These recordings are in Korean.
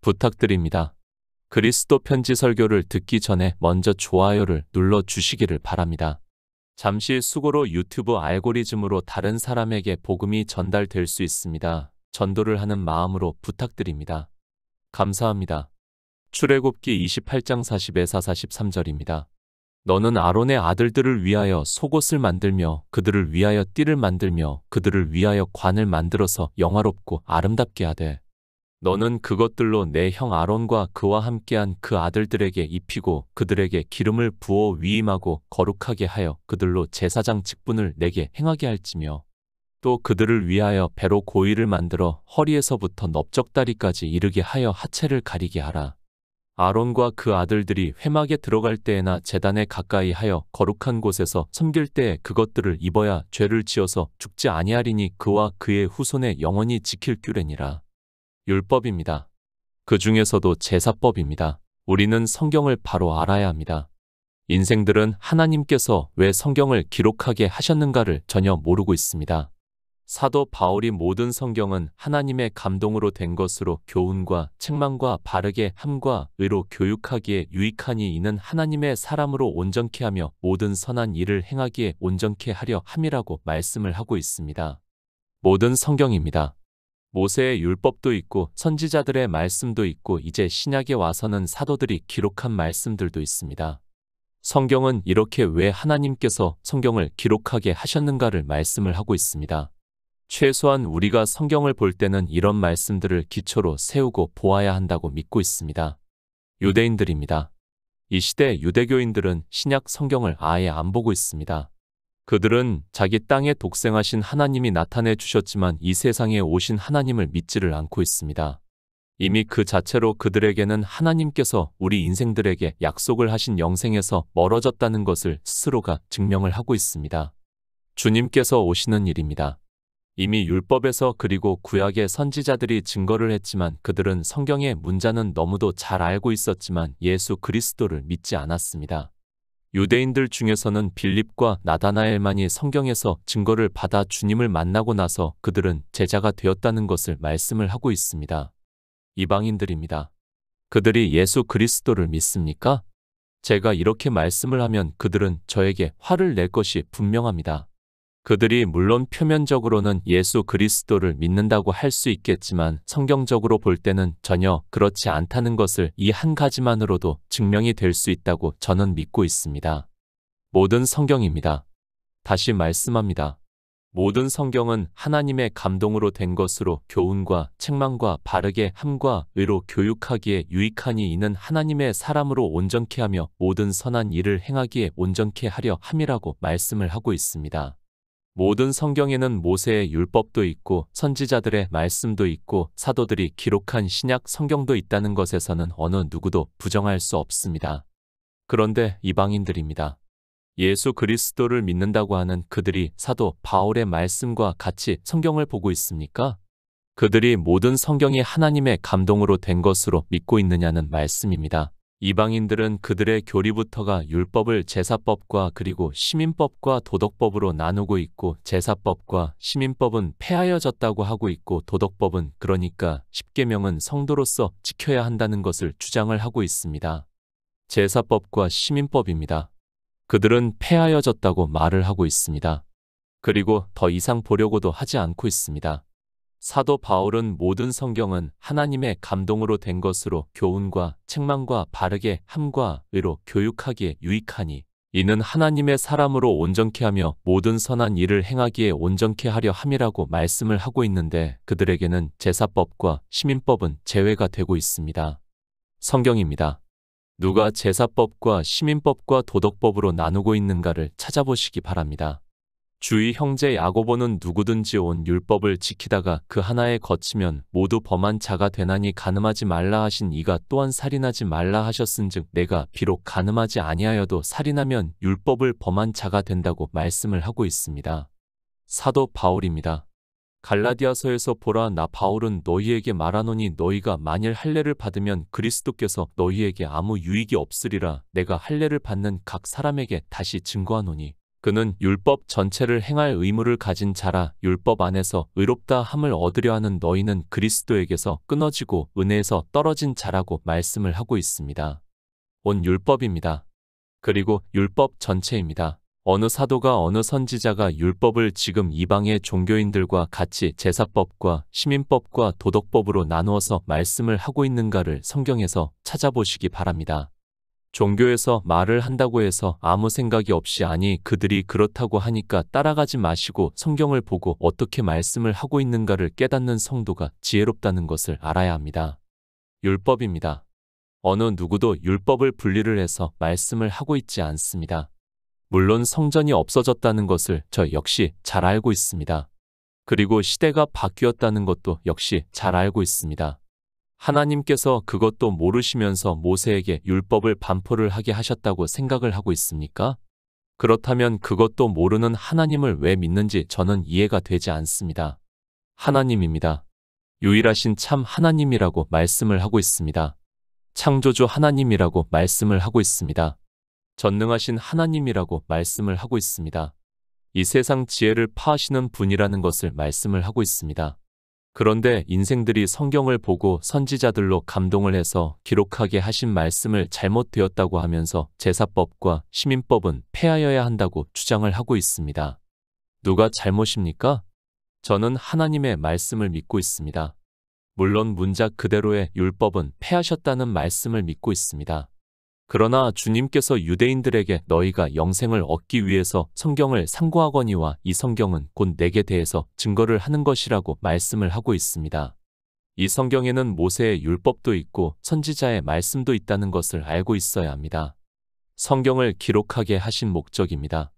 부탁드립니다. 그리스도 편지 설교를 듣기 전에 먼저 좋아요를 눌러 주시기를 바랍니다. 잠시 수고로 유튜브 알고리즘으로 다른 사람에게 복음이 전달될 수 있습니다. 전도를 하는 마음으로 부탁드립니다. 감사합니다. 출애굽기 28장 40-43절입니다. 너는 아론의 아들들을 위하여 속옷을 만들며 그들을 위하여 띠를 만들며 그들을 위하여 관을 만들어서 영화롭고 아름답게 하되 너는 그것들로 내 형 아론과 그와 함께한 그 아들들에게 입히고 그들에게 기름을 부어 위임하고 거룩하게 하여 그들로 제사장 직분을 내게 행하게 할지며 또 그들을 위하여 배로 고이를 만들어 허리에서부터 넓적다리까지 이르게 하여 하체를 가리게 하라. 아론과 그 아들들이 회막에 들어갈 때에나 제단에 가까이 하여 거룩한 곳에서 섬길 때에 그것들을 입어야 죄를 지어서 죽지 아니하리니 그와 그의 후손에 영원히 지킬 규례니라. 율법입니다. 그 중에서도 제사법입니다. 우리는 성경을 바로 알아야 합니다. 인생들은 하나님께서 왜 성경을 기록하게 하셨는가를 전혀 모르고 있습니다. 사도 바울이 모든 성경은 하나님의 감동으로 된 것으로 교훈과 책망과 바르게 함과 의로 교육하기에 유익하니 이는 하나님의 사람으로 온전케 하며 모든 선한 일을 행하기에 온전케 하려 함이라고 말씀을 하고 있습니다. 모든 성경입니다. 모세의 율법도 있고 선지자들의 말씀도 있고 이제 신약에 와서는 사도들이 기록한 말씀들도 있습니다. 성경은 이렇게 왜 하나님께서 성경을 기록하게 하셨는가를 말씀을 하고 있습니다. 최소한 우리가 성경을 볼 때는 이런 말씀들을 기초로 세우고 보아야 한다고 믿고 있습니다. 유대인들입니다. 이 시대 유대교인들은 신약 성경을 아예 안 보고 있습니다. 그들은 자기 땅에 독생하신 하나님이 나타내 주셨지만 이 세상에 오신 하나님을 믿지를 않고 있습니다. 이미 그 자체로 그들에게는 하나님께서 우리 인생들에게 약속을 하신 영생에서 멀어졌다는 것을 스스로가 증명을 하고 있습니다. 주님께서 오시는 일입니다. 이미 율법에서 그리고 구약의 선지자들이 증거를 했지만 그들은 성경의 문자는 너무도 잘 알고 있었지만 예수 그리스도를 믿지 않았습니다. 유대인들 중에서는 빌립과 나다나엘만이 성경에서 증거를 받아 주님을 만나고 나서 그들은 제자가 되었다는 것을 말씀을 하고 있습니다. 이방인들입니다. 그들이 예수 그리스도를 믿습니까? 제가 이렇게 말씀을 하면 그들은 저에게 화를 낼 것이 분명합니다. 그들이 물론 표면적으로는 예수 그리스도를 믿는다고 할 수 있겠지만 성경적으로 볼 때는 전혀 그렇지 않다는 것을 이 한 가지만으로도 증명이 될 수 있다고 저는 믿고 있습니다. 모든 성경입니다. 다시 말씀합니다. 모든 성경은 하나님의 감동으로 된 것으로 교훈과 책망과 바르게 함과 의로 교육하기에 유익하니 이는 하나님의 사람으로 온전케 하며 모든 선한 일을 행하기에 온전케 하려 함이라고 말씀을 하고 있습니다. 모든 성경에는 모세의 율법도 있고 선지자들의 말씀도 있고 사도들이 기록한 신약 성경도 있다는 것에서는 어느 누구도 부정할 수 없습니다. 그런데 이방인들입니다. 예수 그리스도를 믿는다고 하는 그들이 사도 바울의 말씀과 같이 성경을 보고 있습니까? 그들이 모든 성경이 하나님의 감동으로 된 것으로 믿고 있느냐는 말씀입니다. 이방인들은 그들의 교리부터가 율법을 제사법과 그리고 시민법과 도덕법으로 나누고 있고 제사법과 시민법은 폐하여졌다고 하고 있고 도덕법은 그러니까 십계명은 성도로서 지켜야 한다는 것을 주장을 하고 있습니다. 제사법과 시민법입니다. 그들은 폐하여졌다고 말을 하고 있습니다. 그리고 더 이상 보려고도 하지 않고 있습니다. 사도 바울은 모든 성경은 하나님의 감동으로 된 것으로 교훈과 책망과 바르게 함과 의로 교육하기에 유익하니 이는 하나님의 사람으로 온전케 하며 모든 선한 일을 행하기에 온전케 하려 함이라고 말씀을 하고 있는데 그들에게는 제사법과 시민법은 제외가 되고 있습니다. 성경입니다. 누가 제사법과 시민법과 도덕법으로 나누고 있는가를 찾아보시기 바랍니다. 주의 형제 야고보는 누구든지 온 율법을 지키다가 그 하나에 거치면 모두 범한 자가 되나니 간음하지 말라 하신 이가 또한 살인하지 말라 하셨은즉 내가 비록 간음하지 아니하여도 살인하면 율법을 범한 자가 된다고 말씀을 하고 있습니다. 사도 바울입니다. 갈라디아서에서 보라 나 바울은 너희에게 말하노니 너희가 만일 할례를 받으면 그리스도께서 너희에게 아무 유익이 없으리라 내가 할례를 받는 각 사람에게 다시 증거하노니 그는 율법 전체를 행할 의무를 가진 자라. 율법 안에서 의롭다 함을 얻으려 하는 너희는 그리스도에게서 끊어지고 은혜에서 떨어진 자라고 말씀을 하고 있습니다. 온 율법입니다. 그리고 율법 전체입니다. 어느 사도가 어느 선지자가 율법을 지금 이방의 종교인들과 같이 제사법과 시민법과 도덕법으로 나누어서 말씀을 하고 있는가를 성경에서 찾아보시기 바랍니다. 종교에서 말을 한다고 해서 아무 생각이 없이 아니 그들이 그렇다고 하니까 따라가지 마시고 성경을 보고 어떻게 말씀을 하고 있는가를 깨닫는 성도가 지혜롭다는 것을 알아야 합니다. 율법입니다. 어느 누구도 율법을 분리를 해서 말씀을 하고 있지 않습니다. 물론 성전이 없어졌다는 것을 저 역시 잘 알고 있습니다. 그리고 시대가 바뀌었다는 것도 역시 잘 알고 있습니다. 하나님께서 그것도 모르시면서 모세에게 율법을 반포를 하게 하셨다고 생각을 하고 있습니까? 그렇다면 그것도 모르는 하나님을 왜 믿는지 저는 이해가 되지 않습니다. 하나님입니다. 유일하신 참 하나님이라고 말씀을 하고 있습니다. 창조주 하나님이라고 말씀을 하고 있습니다. 전능하신 하나님이라고 말씀을 하고 있습니다. 이 세상 지혜를 파하시는 분이라는 것을 말씀을 하고 있습니다. 그런데 인생들이 성경을 보고 선지자들로 감동을 해서 기록하게 하신 말씀을 잘못되었다고 하면서 제사법과 시민법은 폐하여야 한다고 주장을 하고 있습니다. 누가 잘못입니까? 저는 하나님의 말씀을 믿고 있습니다. 물론 문자 그대로의 율법은 폐하셨다는 말씀을 믿고 있습니다. 그러나 주님께서 유대인들에게 너희가 영생을 얻기 위해서 성경을 상고하거니와 이 성경은 곧 내게 대해서 증거를 하는 것이라고 말씀을 하고 있습니다. 이 성경에는 모세의 율법도 있고 선지자의 말씀도 있다는 것을 알고 있어야 합니다. 성경을 기록하게 하신 목적입니다.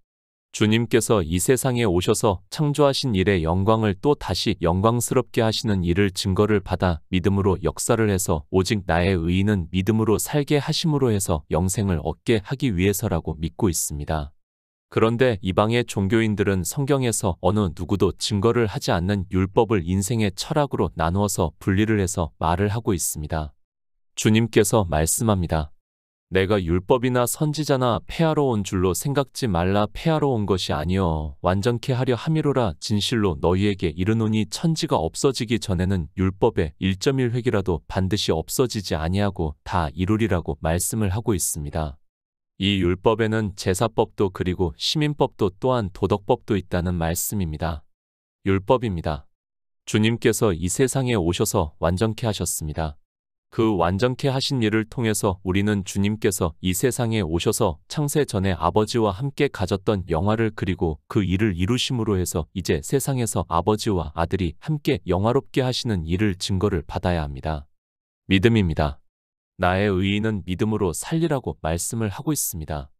주님께서 이 세상에 오셔서 창조하신 일의 영광을 또 다시 영광스럽게 하시는 일을 증거를 받아 믿음으로 역사를 해서 오직 나의 의인은 믿음으로 살게 하심으로 해서 영생을 얻게 하기 위해서라고 믿고 있습니다. 그런데 이방의 종교인들은 성경에서 어느 누구도 증거를 하지 않는 율법을 인생의 철학으로 나누어서 분리를 해서 말을 하고 있습니다. 주님께서 말씀합니다. 내가 율법이나 선지자나 폐하러 온 줄로 생각지 말라. 폐하러 온 것이 아니여 완전케 하려 함이로라. 진실로 너희에게 이르노니 천지가 없어지기 전에는 율법의 1.1획이라도 반드시 없어지지 아니하고 다 이루리라고 말씀을 하고 있습니다. 이 율법에는 제사법도 그리고 시민법도 또한 도덕법도 있다는 말씀입니다. 율법입니다. 주님께서 이 세상에 오셔서 완전케 하셨습니다. 그 완전케 하신 일을 통해서 우리는 주님께서 이 세상에 오셔서 창세 전에 아버지와 함께 가졌던 영화를 그리고 그 일을 이루심으로 해서 이제 세상에서 아버지와 아들이 함께 영화롭게 하시는 일을 증거를 받아야 합니다. 믿음입니다. 나의 의인은 믿음으로 살리라고 말씀을 하고 있습니다.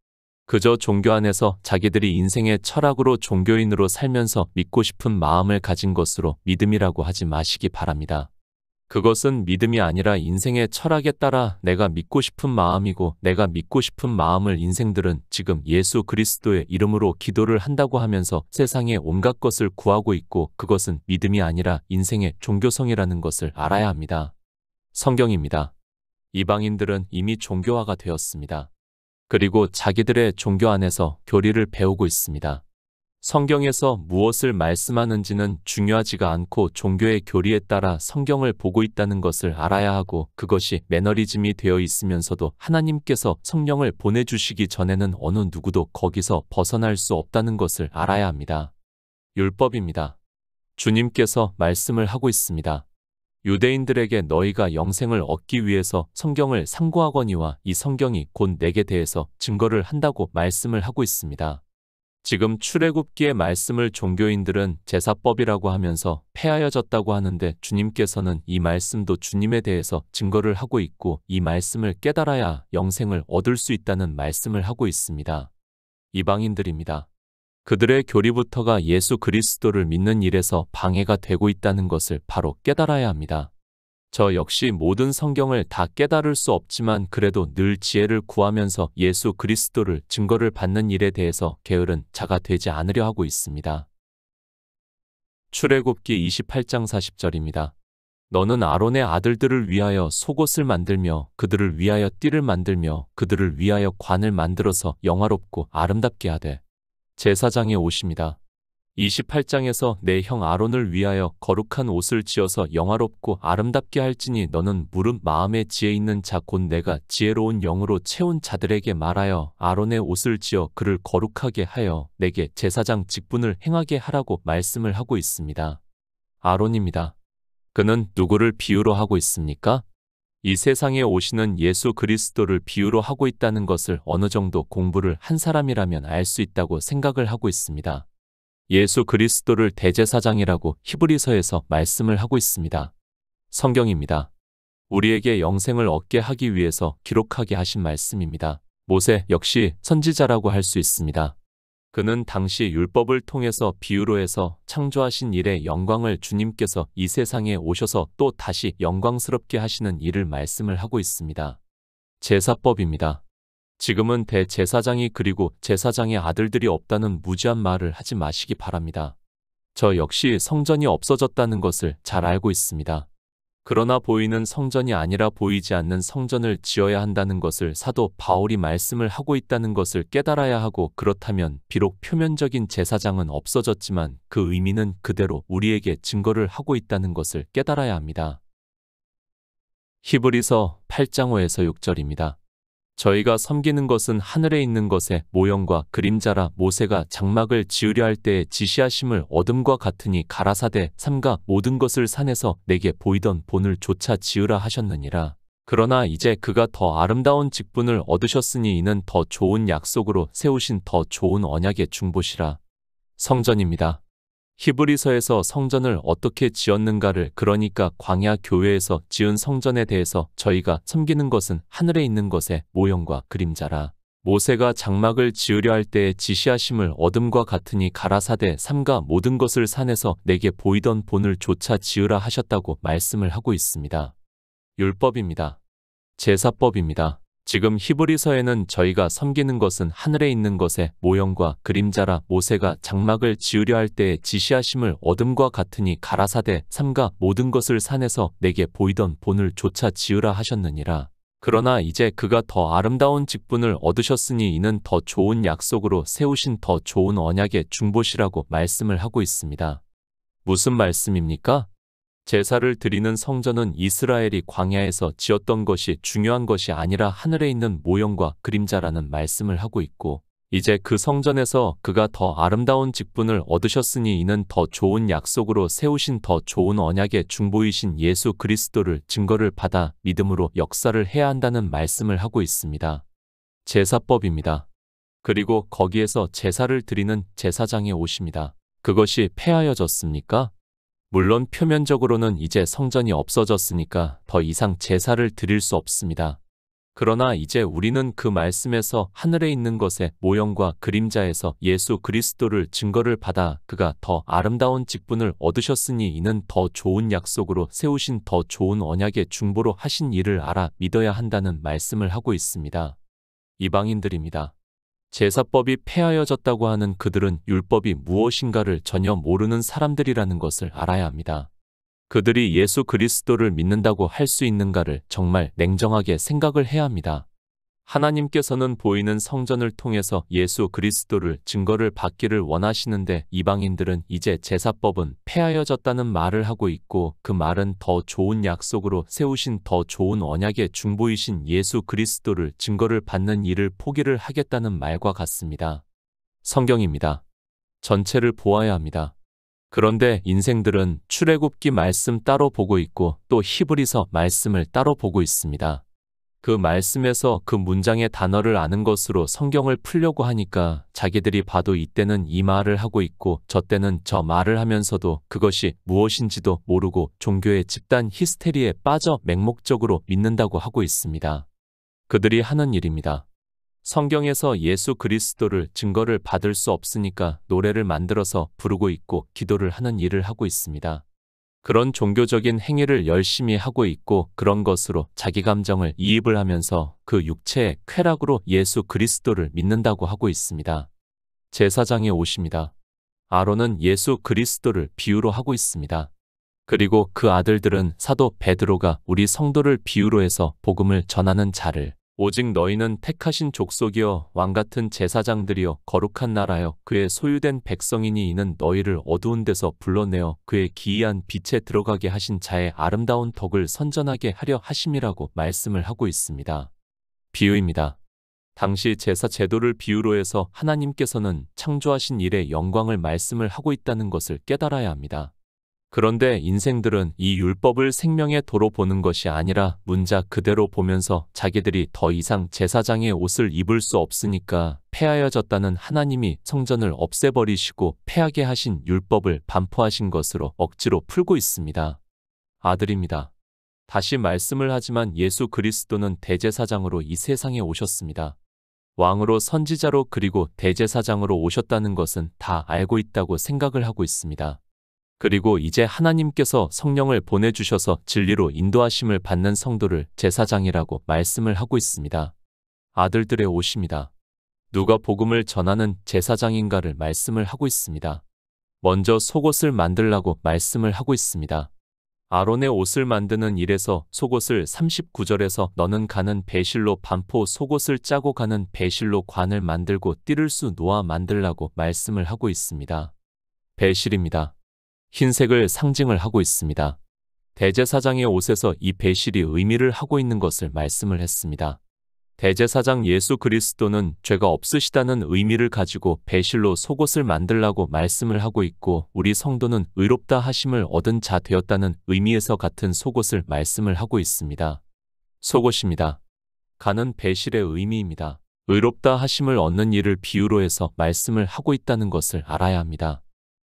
그저 종교 안에서 자기들이 인생의 철학으로 종교인으로 살면서 믿고 싶은 마음을 가진 것으로 믿음이라고 하지 마시기 바랍니다. 그것은 믿음이 아니라 인생의 철학에 따라 내가 믿고 싶은 마음이고 내가 믿고 싶은 마음을 인생들은 지금 예수 그리스도의 이름으로 기도를 한다고 하면서 세상의 온갖 것을 구하고 있고 그것은 믿음이 아니라 인생의 종교성이라는 것을 알아야 합니다. 성경입니다. 이방인들은 이미 종교화가 되었습니다. 그리고 자기들의 종교 안에서 교리를 배우고 있습니다. 성경에서 무엇을 말씀하는지는 중요하지가 않고 종교의 교리에 따라 성경을 보고 있다는 것을 알아야 하고 그것이 매너리즘이 되어 있으면서도 하나님께서 성령을 보내주시기 전에는 어느 누구도 거기서 벗어날 수 없다는 것을 알아야 합니다. 율법입니다. 주님께서 말씀을 하고 있습니다. 유대인들에게 너희가 영생을 얻기 위해서 성경을 상고하거니와 이 성경이 곧 내게 대해서 증거를 한다고 말씀을 하고 있습니다. 지금 출애굽기의 말씀을 종교인들은 제사법이라고 하면서 폐하여졌다고 하는데 주님께서는 이 말씀도 주님에 대해서 증거를 하고 있고 이 말씀을 깨달아야 영생을 얻을 수 있다는 말씀을 하고 있습니다. 이방인들입니다. 그들의 교리부터가 예수 그리스도를 믿는 일에서 방해가 되고 있다는 것을 바로 깨달아야 합니다. 저 역시 모든 성경을 다 깨달을 수 없지만 그래도 늘 지혜를 구하면서 예수 그리스도를 증거를 받는 일에 대해서 게으른 자가 되지 않으려 하고 있습니다. 출애굽기 28장 40절입니다. 너는 아론의 아들들을 위하여 속옷을 만들며 그들을 위하여 띠를 만들며 그들을 위하여 관을 만들어서 영화롭고 아름답게 하되 제사장의 옷입니다. 28장에서 내 형 아론을 위하여 거룩한 옷을 지어서 영화롭고 아름답게 할지니 너는 무릇 마음에 지혜 있는 자 곧 내가 지혜로운 영으로 채운 자들에게 말하여 아론의 옷을 지어 그를 거룩하게 하여 내게 제사장 직분을 행하게 하라고 말씀을 하고 있습니다. 아론입니다. 그는 누구를 비유로 하고 있습니까? 이 세상에 오시는 예수 그리스도를 비유로 하고 있다는 것을 어느 정도 공부를 한 사람이라면 알 수 있다고 생각을 하고 있습니다. 예수 그리스도를 대제사장이라고 히브리서에서 말씀을 하고 있습니다. 성경입니다. 우리에게 영생을 얻게 하기 위해서 기록하게 하신 말씀입니다. 모세 역시 선지자라고 할 수 있습니다. 그는 당시 율법을 통해서 비유로 해서 창조하신 일의 영광을 주님께서 이 세상에 오셔서 또 다시 영광스럽게 하시는 일을 말씀을 하고 있습니다. 제사법입니다. 지금은 대제사장이 그리고 제사장의 아들들이 없다는 무지한 말을 하지 마시기 바랍니다. 저 역시 성전이 없어졌다는 것을 잘 알고 있습니다. 그러나 보이는 성전이 아니라 보이지 않는 성전을 지어야 한다는 것을 사도 바울이 말씀을 하고 있다는 것을 깨달아야 하고, 그렇다면 비록 표면적인 제사장은 없어졌지만 그 의미는 그대로 우리에게 증거를 하고 있다는 것을 깨달아야 합니다. 히브리서 8장 5에서 6절입니다. 저희가 섬기는 것은 하늘에 있는 것의 모형과 그림자라 모세가 장막을 지으려 할 때에 지시하심을 어둠과 같으니 가라사대 삼가 모든 것을 산에서 내게 보이던 본을 조차 지으라 하셨느니라. 그러나 이제 그가 더 아름다운 직분을 얻으셨으니 이는 더 좋은 약속으로 세우신 더 좋은 언약의 중보시라. 성전입니다. 히브리서에서 성전을 어떻게 지었는가를, 그러니까 광야 교회에서 지은 성전에 대해서 저희가 섬기는 것은 하늘에 있는 것의 모형과 그림자라. 모세가 장막을 지으려 할 때에 지시하심을 어둠과 같으니 가라사대 삼가 모든 것을 산에서 내게 보이던 본을 조차 지으라 하셨다고 말씀을 하고 있습니다. 율법입니다. 제사법입니다. 지금 히브리서에는 저희가 섬기는 것은 하늘에 있는 것의 모형과 그림자라 모세가 장막을 지으려 할 때에 지시하심을 어둠과 같으니 가라사대 삼가 모든 것을 산에서 내게 보이던 본을 조차 지으라 하셨느니라. 그러나 이제 그가 더 아름다운 직분을 얻으셨으니 이는 더 좋은 약속으로 세우신 더 좋은 언약의 중보시라고 말씀을 하고 있습니다. 무슨 말씀입니까? 제사를 드리는 성전은 이스라엘이 광야에서 지었던 것이 중요한 것이 아니라 하늘에 있는 모형과 그림자라는 말씀을 하고 있고, 이제 그 성전에서 그가 더 아름다운 직분을 얻으셨으니 이는 더 좋은 약속으로 세우신 더 좋은 언약의 중보이신 예수 그리스도를 증거를 받아 믿음으로 역사를 해야 한다는 말씀을 하고 있습니다. 제사법입니다. 그리고 거기에서 제사를 드리는 제사장의 옷입니다. 그것이 폐하여졌습니까? 물론 표면적으로는 이제 성전이 없어졌으니까 더 이상 제사를 드릴 수 없습니다. 그러나 이제 우리는 그 말씀에서 하늘에 있는 것의 모형과 그림자에서 예수 그리스도를 증거를 받아 그가 더 아름다운 직분을 얻으셨으니 이는 더 좋은 약속으로 세우신 더 좋은 언약의 중보로 하신 일을 알아 믿어야 한다는 말씀을 하고 있습니다. 이방인들입니다. 제사법이 폐하여졌다고 하는 그들은 율법이 무엇인가를 전혀 모르는 사람들이라는 것을 알아야 합니다. 그들이 예수 그리스도를 믿는다고 할 수 있는가를 정말 냉정하게 생각을 해야 합니다. 하나님께서는 보이는 성전을 통해서 예수 그리스도를 증거를 받기를 원하시는데 이방인들은 이제 제사법은 폐하여졌다는 말을 하고 있고, 그 말은 더 좋은 약속으로 세우신 더 좋은 언약의 중보이신 예수 그리스도를 증거를 받는 일을 포기를 하겠다는 말과 같습니다. 성경입니다. 전체를 보아야 합니다. 그런데 인생들은 출애굽기 말씀 따로 보고 있고 또 히브리서 말씀을 따로 보고 있습니다. 그 말씀에서 그 문장의 단어를 아는 것으로 성경을 풀려고 하니까 자기들이 봐도 이때는 이 말을 하고 있고 저때는 저 말을 하면서도 그것이 무엇인지도 모르고 종교의 집단 히스테리에 빠져 맹목적으로 믿는다고 하고 있습니다. 그들이 하는 일입니다. 성경에서 예수 그리스도를 증거를 받을 수 없으니까 노래를 만들어서 부르고 있고 기도를 하는 일을 하고 있습니다. 그런 종교적인 행위를 열심히 하고 있고 그런 것으로 자기 감정을 이입을 하면서 그 육체의 쾌락으로 예수 그리스도를 믿는다고 하고 있습니다. 제사장의 옷입니다. 아론은 예수 그리스도를 비유로 하고 있습니다. 그리고 그 아들들은 사도 베드로가 우리 성도를 비유로 해서 복음을 전하는 자를 오직 너희는 택하신 족속이여 왕같은 제사장들이여 거룩한 나라여 그의 소유된 백성이니 이는 너희를 어두운 데서 불러내어 그의 기이한 빛에 들어가게 하신 자의 아름다운 덕을 선전하게 하려 하심이라고 말씀을 하고 있습니다. 비유입니다. 당시 제사 제도를 비유로 해서 하나님께서는 창조하신 일의 영광을 말씀을 하고 있다는 것을 깨달아야 합니다. 그런데 인생들은 이 율법을 생명의 도로 보는 것이 아니라 문자 그대로 보면서 자기들이 더 이상 제사장의 옷을 입을 수 없으니까 폐하여졌다는 하나님이 성전을 없애버리시고 폐하게 하신 율법을 반포하신 것으로 억지로 풀고 있습니다. 아들입니다. 다시 말씀을 하지만 예수 그리스도는 대제사장으로 이 세상에 오셨습니다. 왕으로 선지자로 그리고 대제사장으로 오셨다는 것은 다 알고 있다고 생각을 하고 있습니다. 그리고 이제 하나님께서 성령을 보내주셔서 진리로 인도하심을 받는 성도를 제사장이라고 말씀을 하고 있습니다. 아들들의 옷입니다. 누가 복음을 전하는 제사장인가를 말씀을 하고 있습니다. 먼저 속옷을 만들라고 말씀을 하고 있습니다. 아론의 옷을 만드는 일에서 속옷을 39절에서 너는 가는 배실로 반포 속옷을 짜고 가는 배실로 관을 만들고 띠를 수 놓아 만들라고 말씀을 하고 있습니다. 배실입니다. 흰색을 상징을 하고 있습니다. 대제사장의 옷에서 이 배실이 의미를 하고 있는 것을 말씀을 했습니다. 대제사장 예수 그리스도는 죄가 없으시다는 의미를 가지고 배실로 속옷을 만들라고 말씀을 하고 있고 우리 성도는 의롭다 하심을 얻은 자 되었다는 의미에서 같은 속옷을 말씀을 하고 있습니다. 속옷입니다. 가는 배실의 의미입니다. 의롭다 하심을 얻는 일을 비유로 해서 말씀을 하고 있다는 것을 알아야 합니다.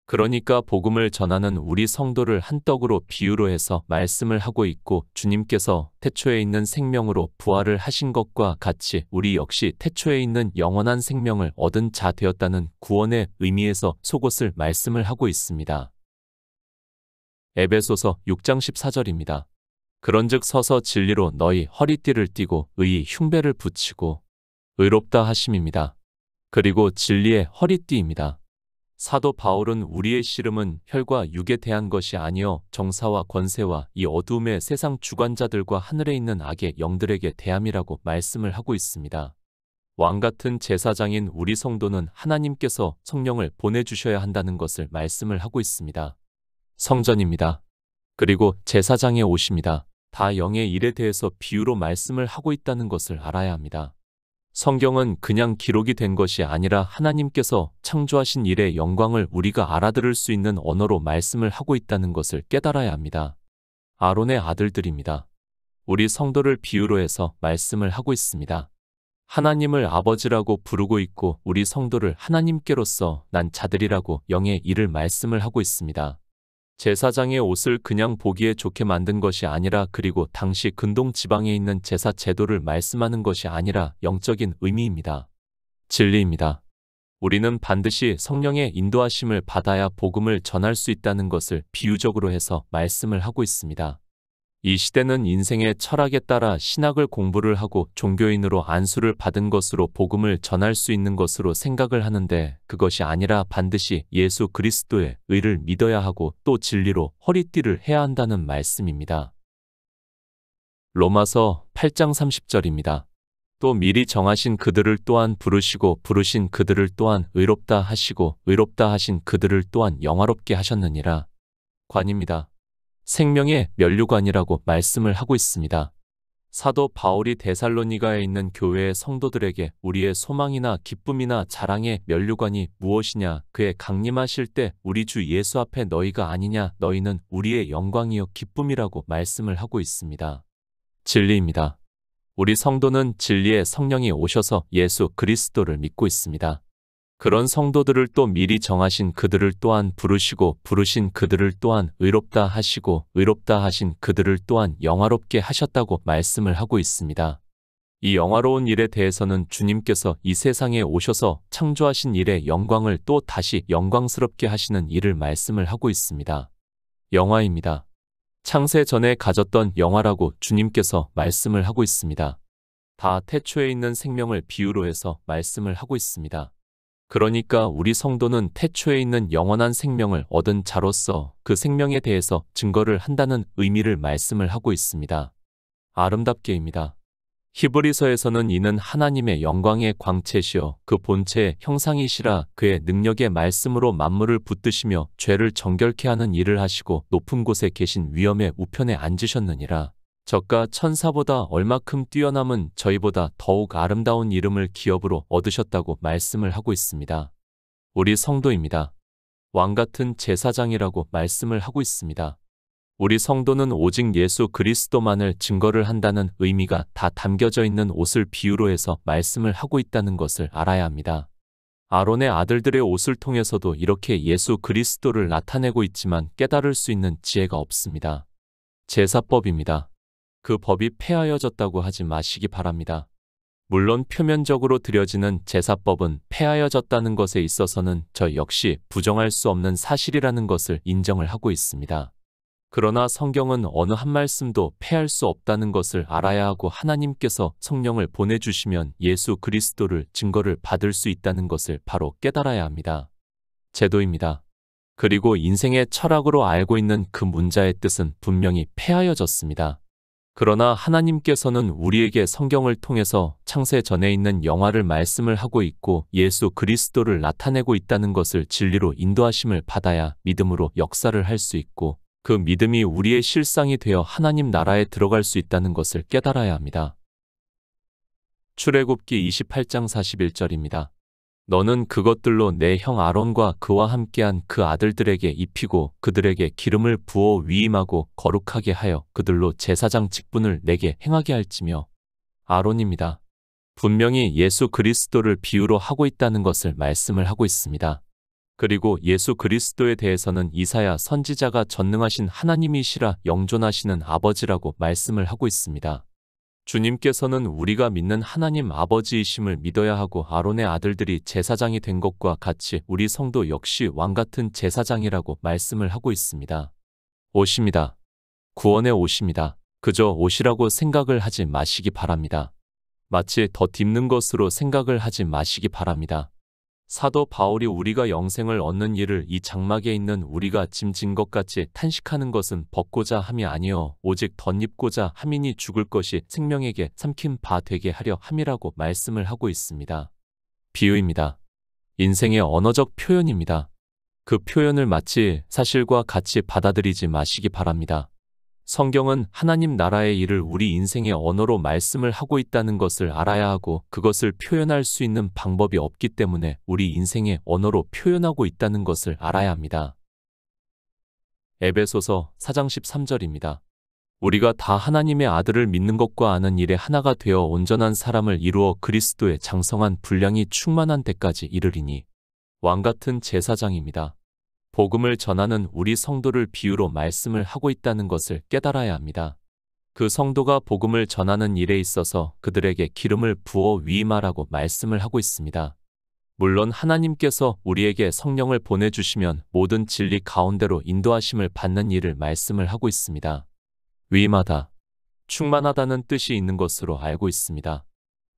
그러니까 복음을 전하는 우리 성도를 한 떡으로 비유로 해서 말씀을 하고 있고 주님께서 태초에 있는 생명으로 부활을 하신 것과 같이 우리 역시 태초에 있는 영원한 생명을 얻은 자 되었다는 구원의 의미에서 속옷을 말씀을 하고 있습니다. 에베소서 6장 14절입니다. 그런즉 서서 진리로 너희 허리띠를 띠고 의의 흉배를 붙이고 의롭다 하심입니다. 그리고 진리의 허리띠입니다. 사도 바울은 우리의 씨름은 혈과 육에 대한 것이 아니요 정사와 권세와 이 어두움의 세상 주관자들과 하늘에 있는 악의 영들에게 대함이라고 말씀을 하고 있습니다. 왕같은 제사장인 우리 성도는 하나님께서 성령을 보내주셔야 한다는 것을 말씀을 하고 있습니다. 성전입니다. 그리고 제사장의 옷입니다. 다 영의 일에 대해서 비유로 말씀을 하고 있다는 것을 알아야 합니다. 성경은 그냥 기록이 된 것이 아니라 하나님께서 창조하신 일의 영광을 우리가 알아들을 수 있는 언어로 말씀을 하고 있다는 것을 깨달아야 합니다. 아론의 아들들입니다. 우리 성도를 비유로 해서 말씀을 하고 있습니다. 하나님을 아버지라고 부르고 있고 우리 성도를 하나님께로서 난 자들이라고 영의 일을 말씀을 하고 있습니다. 제사장의 옷을 그냥 보기에 좋게 만든 것이 아니라 그리고 당시 근동 지방에 있는 제사 제도를 말씀하는 것이 아니라 영적인 의미입니다. 진리입니다. 우리는 반드시 성령의 인도하심을 받아야 복음을 전할 수 있다는 것을 비유적으로 해서 말씀을 하고 있습니다. 이 시대는 인생의 철학에 따라 신학을 공부를 하고 종교인으로 안수를 받은 것으로 복음을 전할 수 있는 것으로 생각을 하는데 그것이 아니라 반드시 예수 그리스도의 의를 믿어야 하고 또 진리로 허리띠를 해야 한다는 말씀입니다. 로마서 8장 30절입니다. 또 미리 정하신 그들을 또한 부르시고 부르신 그들을 또한 의롭다 하시고 의롭다 하신 그들을 또한 영화롭게 하셨느니라. 관입니다. 생명의 면류관이라고 말씀을 하고 있습니다. 사도 바울이 데살로니가에 있는 교회의 성도들에게 우리의 소망이나 기쁨이나 자랑의 면류관이 무엇이냐 그의 강림하실 때 우리 주 예수 앞에 너희가 아니냐 너희는 우리의 영광이요 기쁨이라고 말씀을 하고 있습니다. 진리입니다. 우리 성도는 진리의 성령이 오셔서 예수 그리스도를 믿고 있습니다. 그런 성도들을 또 미리 정하신 그들을 또한 부르시고 부르신 그들을 또한 의롭다 하시고 의롭다 하신 그들을 또한 영화롭게 하셨다고 말씀을 하고 있습니다. 이 영화로운 일에 대해서는 주님께서 이 세상에 오셔서 창조하신 일의 영광을 또 다시 영광스럽게 하시는 일을 말씀을 하고 있습니다. 영화입니다. 창세 전에 가졌던 영화라고 주님께서 말씀을 하고 있습니다. 다 태초에 있는 생명을 비유로 해서 말씀을 하고 있습니다. 그러니까 우리 성도는 태초에 있는 영원한 생명을 얻은 자로서 그 생명에 대해서 증거를 한다는 의미를 말씀을 하고 있습니다. 아름답게입니다. 히브리서에서는 이는 하나님의 영광의 광채시요 그 본체의 형상이시라 그의 능력의 말씀으로 만물을 붙드시며 죄를 정결케 하는 일을 하시고 높은 곳에 계신 위엄의 우편에 앉으셨느니라. 저가 천사보다 얼마큼 뛰어남은 저희보다 더욱 아름다운 이름을 기업으로 얻으셨다고 말씀을 하고 있습니다. 우리 성도입니다. 왕같은 제사장이라고 말씀을 하고 있습니다. 우리 성도는 오직 예수 그리스도만을 증거를 한다는 의미가 다 담겨져 있는 옷을 비유로 해서 말씀을 하고 있다는 것을 알아야 합니다. 아론의 아들들의 옷을 통해서도 이렇게 예수 그리스도를 나타내고 있지만 깨달을 수 있는 지혜가 없습니다. 제사법입니다. 그 법이 폐하여졌다고 하지 마시기 바랍니다. 물론 표면적으로 드려지는 제사법은 폐하여졌다는 것에 있어서는 저 역시 부정할 수 없는 사실이라는 것을 인정을 하고 있습니다. 그러나 성경은 어느 한 말씀도 폐할 수 없다는 것을 알아야 하고 하나님께서 성령을 보내주시면 예수 그리스도를 증거를 받을 수 있다는 것을 바로 깨달아야 합니다. 제도입니다. 그리고 인생의 철학으로 알고 있는 그 문자의 뜻은 분명히 폐하여졌습니다. 그러나 하나님께서는 우리에게 성경을 통해서 창세 전에 있는 영화를 말씀을 하고 있고 예수 그리스도를 나타내고 있다는 것을 진리로 인도하심을 받아야 믿음으로 역사를 할 수 있고 그 믿음이 우리의 실상이 되어 하나님 나라에 들어갈 수 있다는 것을 깨달아야 합니다. 출애굽기 28장 41절입니다. 너는 그것들로 내 형 아론과 그와 함께한 그 아들들에게 입히고 그들에게 기름을 부어 위임하고 거룩하게 하여 그들로 제사장 직분을 내게 행하게 할지며. 아론입니다. 분명히 예수 그리스도를 비유로 하고 있다는 것을 말씀을 하고 있습니다. 그리고 예수 그리스도에 대해서는 이사야 선지자가 전능하신 하나님이시라 영존하시는 아버지라고 말씀을 하고 있습니다. 주님께서는 우리가 믿는 하나님 아버지이심을 믿어야 하고 아론의 아들들이 제사장이 된 것과 같이 우리 성도 역시 왕같은 제사장이라고 말씀을 하고 있습니다. 옷입니다. 구원의 옷입니다. 그저 옷이라고 생각을 하지 마시기 바랍니다. 마치 덧입는 것으로 생각을 하지 마시기 바랍니다. 사도 바울이 우리가 영생을 얻는 일을 이 장막에 있는 우리가 짐진 것 같이 탄식하는 것은 벗고자 함이 아니요 오직 덧입고자 함이니 죽을 것이 생명에게 삼킨 바 되게 하려 함이라고 말씀을 하고 있습니다. 비유입니다. 인생의 언어적 표현입니다. 그 표현을 마치 사실과 같이 받아들이지 마시기 바랍니다. 성경은 하나님 나라의 일을 우리 인생의 언어로 말씀을 하고 있다는 것을 알아야 하고 그것을 표현할 수 있는 방법이 없기 때문에 우리 인생의 언어로 표현하고 있다는 것을 알아야 합니다. 에베소서 4장 13절입니다. 우리가 다 하나님의 아들을 믿는 것과 아는 일에 하나가 되어 온전한 사람을 이루어 그리스도의 장성한 분량이 충만한 데까지 이르리니. 왕같은 제사장입니다. 복음을 전하는 우리 성도를 비유로 말씀을 하고 있다는 것을 깨달아야 합니다. 그 성도가 복음을 전하는 일에 있어서 그들에게 기름을 부어 위임하라고 말씀을 하고 있습니다. 물론 하나님께서 우리에게 성령을 보내주시면 모든 진리 가운데로 인도하심을 받는 일을 말씀을 하고 있습니다. 위임하다, 충만하다는 뜻이 있는 것으로 알고 있습니다.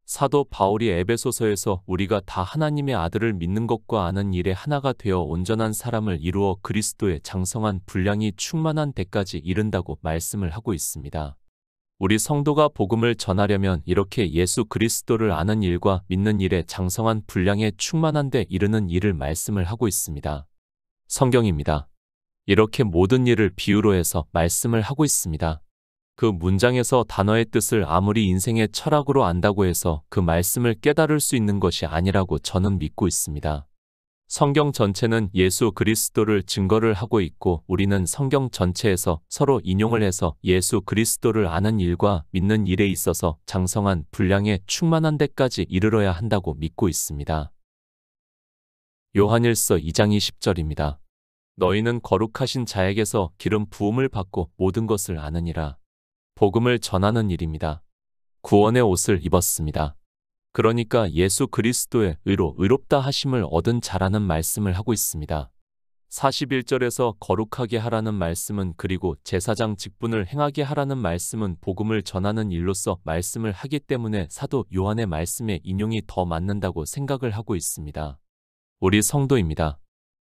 사도 바울이 에베소서에서 우리가 다 하나님의 아들을 믿는 것과 아는 일에 하나가 되어 온전한 사람을 이루어 그리스도의 장성한 분량이 충만한 데까지 이른다고 말씀을 하고 있습니다. 우리 성도가 복음을 전하려면 이렇게 예수 그리스도를 아는 일과 믿는 일에 장성한 분량에 충만한 데 이르는 일을 말씀을 하고 있습니다. 성경입니다. 이렇게 모든 일을 비유로 해서 말씀을 하고 있습니다. 그 문장에서 단어의 뜻을 아무리 인생의 철학으로 안다고 해서 그 말씀을 깨달을 수 있는 것이 아니라고 저는 믿고 있습니다. 성경 전체는 예수 그리스도를 증거를 하고 있고 우리는 성경 전체에서 서로 인용을 해서 예수 그리스도를 아는 일과 믿는 일에 있어서 장성한 분량에 충만한 데까지 이르러야 한다고 믿고 있습니다. 요한일서 2장 20절입니다. 너희는 거룩하신 자에게서 기름 부음을 받고 모든 것을 아느니라. 복음을 전하는 일입니다. 구원의 옷을 입었습니다. 그러니까 예수 그리스도의 의로 의롭다 하심을 얻은 자라는 말씀을 하고 있습니다. 41절에서 거룩하게 하라는 말씀은 그리고 제사장 직분을 행하게 하라는 말씀은 복음을 전하는 일로서 말씀을 하기 때문에 사도 요한의 말씀에 인용이 더 맞는다고 생각을 하고 있습니다. 우리 성도입니다.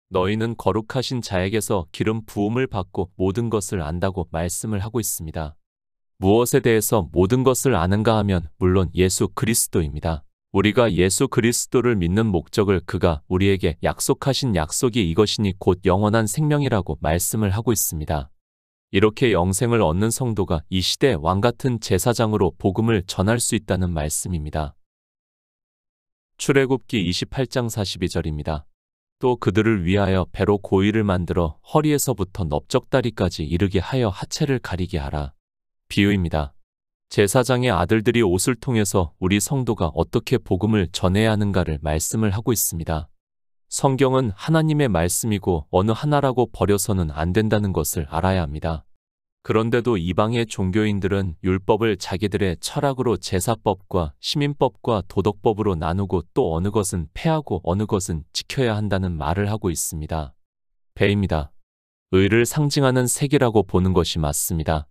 너희는 거룩하신 자에게서 기름 부음을 받고 모든 것을 안다고 말씀을 하고 있습니다. 무엇에 대해서 모든 것을 아는가 하면 물론 예수 그리스도입니다. 우리가 예수 그리스도를 믿는 목적을 그가 우리에게 약속하신 약속이 이것이니 곧 영원한 생명이라고 말씀을 하고 있습니다. 이렇게 영생을 얻는 성도가 이 시대 왕같은 제사장으로 복음을 전할 수 있다는 말씀입니다. 출애굽기 28장 42절입니다. 또 그들을 위하여 배로 고위를 만들어 허리에서부터 넓적다리까지 이르게 하여 하체를 가리게 하라. 비유입니다. 제사장의 아들들이 옷을 통해서 우리 성도가 어떻게 복음을 전해야 하는가를 말씀을 하고 있습니다. 성경은 하나님의 말씀이고 어느 하나라고 버려서는 안 된다는 것을 알아야 합니다. 그런데도 이방의 종교인들은 율법을 자기들의 철학으로 제사법과 시민법과 도덕법으로 나누고 또 어느 것은 폐하고 어느 것은 지켜야 한다는 말을 하고 있습니다. 배입니다. 의를 상징하는 색이라고 보는 것이 맞습니다.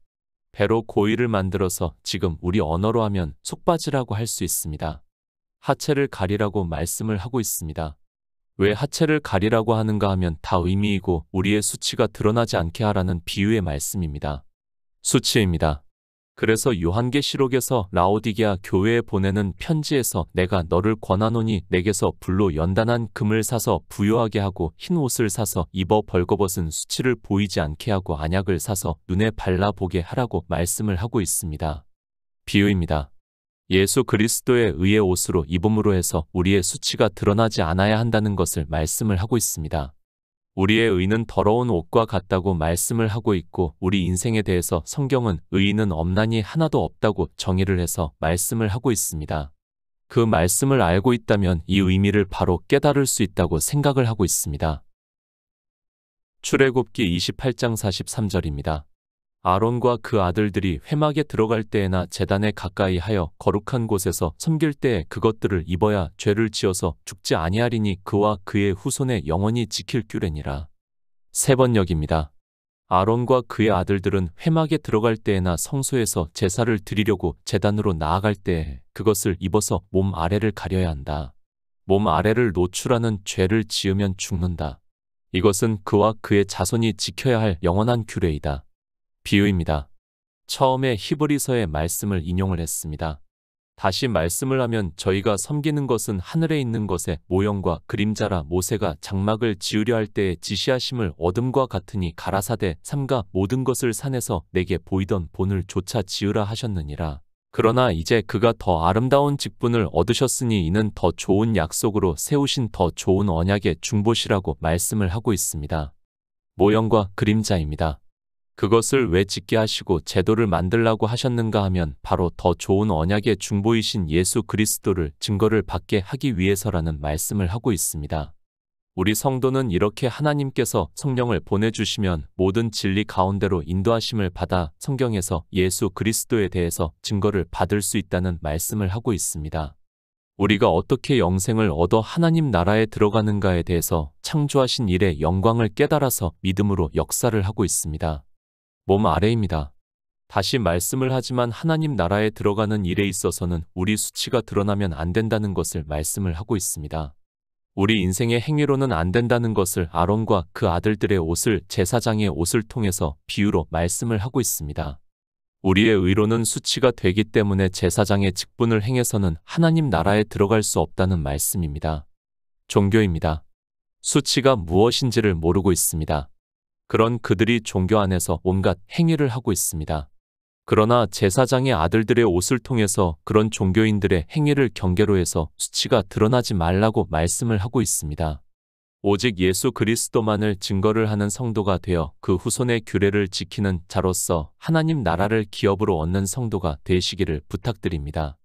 배로 고위를 만들어서 지금 우리 언어로 하면 속바지라고 할 수 있습니다. 하체를 가리라고 말씀을 하고 있습니다. 왜 하체를 가리라고 하는가 하면 다 의미이고 우리의 수치가 드러나지 않게 하라는 비유의 말씀입니다. 수치입니다. 그래서 요한계시록에서 라오디게아 교회에 보내는 편지에서 내가 너를 권하노니 내게서 불로 연단한 금을 사서 부요하게 하고 흰 옷을 사서 입어 벌거벗은 수치를 보이지 않게 하고 안약을 사서 눈에 발라보게 하라고 말씀을 하고 있습니다. 비유입니다. 예수 그리스도의 의의 옷으로 입음으로 해서 우리의 수치가 드러나지 않아야 한다는 것을 말씀을 하고 있습니다. 우리의 의는 더러운 옷과 같다고 말씀을 하고 있고 우리 인생에 대해서 성경은 의인은 없나니 하나도 없다고 정의를 해서 말씀을 하고 있습니다. 그 말씀을 알고 있다면 이 의미를 바로 깨달을 수 있다고 생각을 하고 있습니다. 출애굽기 28장 43절입니다. 아론과 그 아들들이 회막에 들어갈 때에나 제단에 가까이 하여 거룩한 곳에서 섬길 때에 그것들을 입어야 죄를 지어서 죽지 아니하리니 그와 그의 후손에 영원히 지킬 규례니라. 세번역입니다. 아론과 그의 아들들은 회막에 들어갈 때에나 성소에서 제사를 드리려고 제단으로 나아갈 때에 그것을 입어서 몸 아래를 가려야 한다. 몸 아래를 노출하는 죄를 지으면 죽는다. 이것은 그와 그의 자손이 지켜야 할 영원한 규례이다. 비유입니다. 처음에 히브리서의 말씀을 인용을 했습니다. 다시 말씀을 하면 저희가 섬기는 것은 하늘에 있는 것의 모형과 그림자라 모세가 장막을 지으려 할 때에 지시하심을 어둠과 같으니 가라사대 삼가 모든 것을 산에서 내게 보이던 본을 조차 지으라 하셨느니라. 그러나 이제 그가 더 아름다운 직분을 얻으셨으니 이는 더 좋은 약속으로 세우신 더 좋은 언약의 중보시라고 말씀을 하고 있습니다. 모형과 그림자입니다. 그것을 왜 짓게 하시고 제도를 만들라고 하셨는가 하면 바로 더 좋은 언약의 중보이신 예수 그리스도를 증거를 받게 하기 위해서라는 말씀을 하고 있습니다. 우리 성도는 이렇게 하나님께서 성령을 보내주시면 모든 진리 가운데로 인도하심을 받아 성경에서 예수 그리스도에 대해서 증거를 받을 수 있다는 말씀을 하고 있습니다. 우리가 어떻게 영생을 얻어 하나님 나라에 들어가는가에 대해서 창조하신 일의 영광을 깨달아서 믿음으로 역사를 하고 있습니다. 몸 아래입니다. 다시 말씀을 하지만 하나님 나라에 들어가는 일에 있어서는 우리 수치가 드러나면 안 된다는 것을 말씀을 하고 있습니다. 우리 인생의 행위로는 안 된다는 것을 아론과 그 아들들의 옷을 제사장의 옷을 통해서 비유로 말씀을 하고 있습니다. 우리의 의로는 수치가 되기 때문에 제사장의 직분을 행해서는 하나님 나라에 들어갈 수 없다는 말씀입니다. 종교입니다. 수치가 무엇인지를 모르고 있습니다. 그런 그들이 종교 안에서 온갖 행위를 하고 있습니다. 그러나 제사장의 아들들의 옷을 통해서 그런 종교인들의 행위를 경계로 해서 수치가 드러나지 말라고 말씀을 하고 있습니다. 오직 예수 그리스도만을 증거를 하는 성도가 되어 그 후손의 규례를 지키는 자로서 하나님 나라를 기업으로 얻는 성도가 되시기를 부탁드립니다.